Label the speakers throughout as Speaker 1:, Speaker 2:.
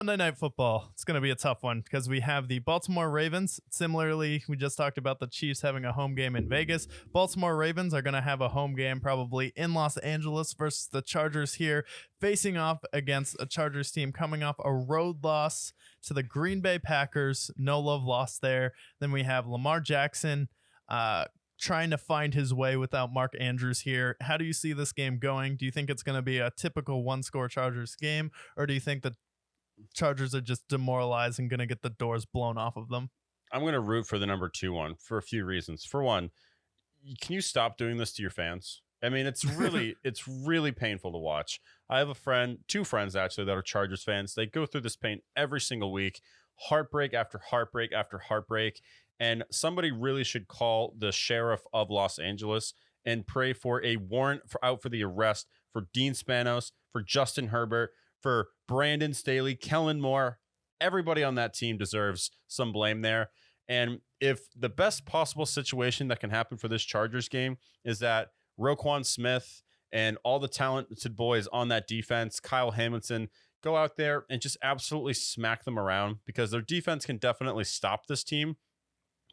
Speaker 1: Monday Night Football. It's going to be a tough one because we have the Baltimore Ravens. Similarly, we just talked about the Chiefs having a home game in Vegas. Baltimore Ravens are going to have a home game probably in Los Angeles versus the Chargers here, facing off against a Chargers team coming off a road loss to the Green Bay Packers. No love lost there. Then we have Lamar Jackson trying to find his way without Mark Andrews here. How do you see this game going? Do you think it's going to be a typical one-score Chargers game, or do you think the Chargers are just demoralized and going to get the doors blown off of them?
Speaker 2: I'm going to root for the number 2 one for a few reasons. For one, can you stop doing this to your fans? I mean, it's really painful to watch. I have two friends actually, that are Chargers fans. They go through this pain every single week, heartbreak after heartbreak after heartbreak. And somebody really should call the sheriff of Los Angeles and pray for a warrant out for the arrest for Dean Spanos, for Justin Herbert, for Brandon Staley, Kellen Moore. Everybody on that team deserves some blame there. And if the best possible situation that can happen for this Chargers game is that Roquan Smith and all the talented boys on that defense, Kyle Hamilton, go out there and just absolutely smack them around, because their defense can definitely stop this team.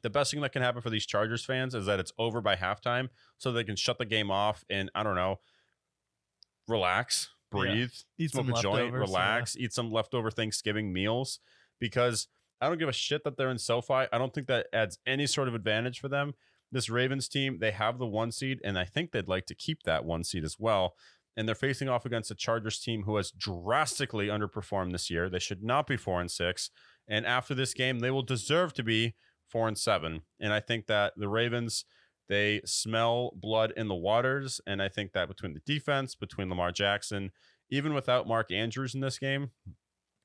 Speaker 2: The best thing that can happen for these Chargers fans is that it's over by halftime, so they can shut the game off and, I don't know, relax, breathe,
Speaker 1: Eat
Speaker 2: smoke
Speaker 1: some
Speaker 2: a joint,
Speaker 1: leftovers,
Speaker 2: relax, eat some leftover Thanksgiving meals, because I don't give a shit that they're in SoFi. I don't think that adds any sort of advantage for them. This Ravens team, they have the 1 seed, and I think they'd like to keep that 1 seed as well. And they're facing off against a Chargers team who has drastically underperformed this year. They should not be 4-6. And after this game, they will deserve to be 4-7. And I think that the Ravens, they smell blood in the waters. And I think that between the defense, between Lamar Jackson, even without Mark Andrews in this game,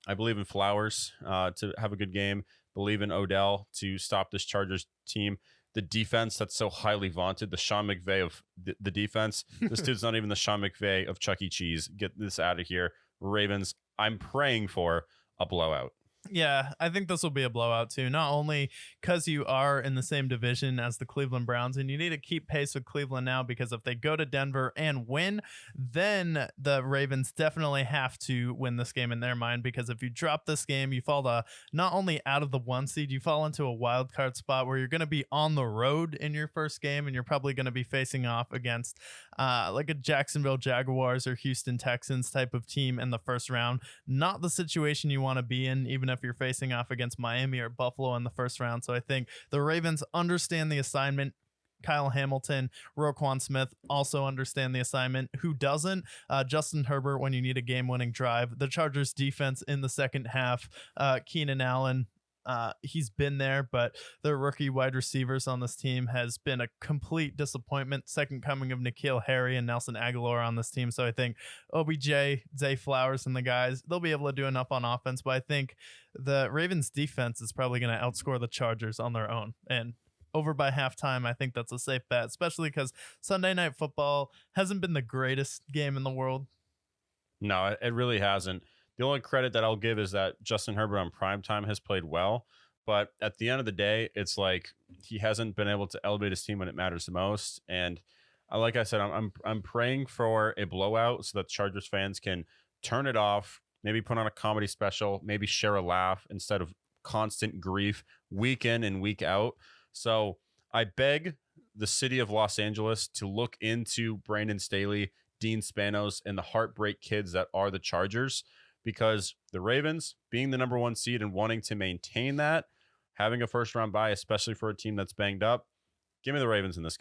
Speaker 2: I believe in Flowers to have a good game. Believe in Odell to stop this Chargers team. The defense that's so highly vaunted, the Sean McVay of the defense. This dude's not even the Sean McVay of Chuck E. Cheese. Get this out of here. Ravens, I'm praying for a blowout.
Speaker 1: Yeah, I think this will be a blowout too. Not only because you are in the same division as the Cleveland Browns, and you need to keep pace with Cleveland now, because if they go to Denver and win, then the Ravens definitely have to win this game in their mind, because if you drop this game, you fall to not only out of the 1 seed, you fall into a wild card spot where you're going to be on the road in your first game, and you're probably going to be facing off against like a Jacksonville Jaguars or Houston Texans type of team in the first round. Not the situation you want to be in, even if you're facing off against Miami or Buffalo in the first round. So I think the Ravens understand the assignment. Kyle Hamilton, Roquan Smith also understand the assignment. Who doesn't? Justin Herbert when you need a game-winning drive. The Chargers defense in the second half. Keenan Allen, he's been there, but the rookie wide receivers on this team has been a complete disappointment. Second coming of N'Keal Harry and Nelson Aguilar on this team. So I think OBJ, Zay Flowers, and the guys, they'll be able to do enough on offense. But I think the Ravens defense is probably going to outscore the Chargers on their own. And over by halftime, I think that's a safe bet, especially because Sunday Night Football hasn't been the greatest game in the world.
Speaker 2: No, it really hasn't. The only credit that I'll give is that Justin Herbert on primetime has played well. But at the end of the day, it's like he hasn't been able to elevate his team when it matters the most. And like I said, I'm praying for a blowout so that Chargers fans can turn it off, maybe put on a comedy special, maybe share a laugh instead of constant grief week in and week out. So I beg the city of Los Angeles to look into Brandon Staley, Dean Spanos, and the heartbreak kids that are the Chargers, because the Ravens, being the number 1 seed and wanting to maintain that, having a first round bye, especially for a team that's banged up, give me the Ravens in this game.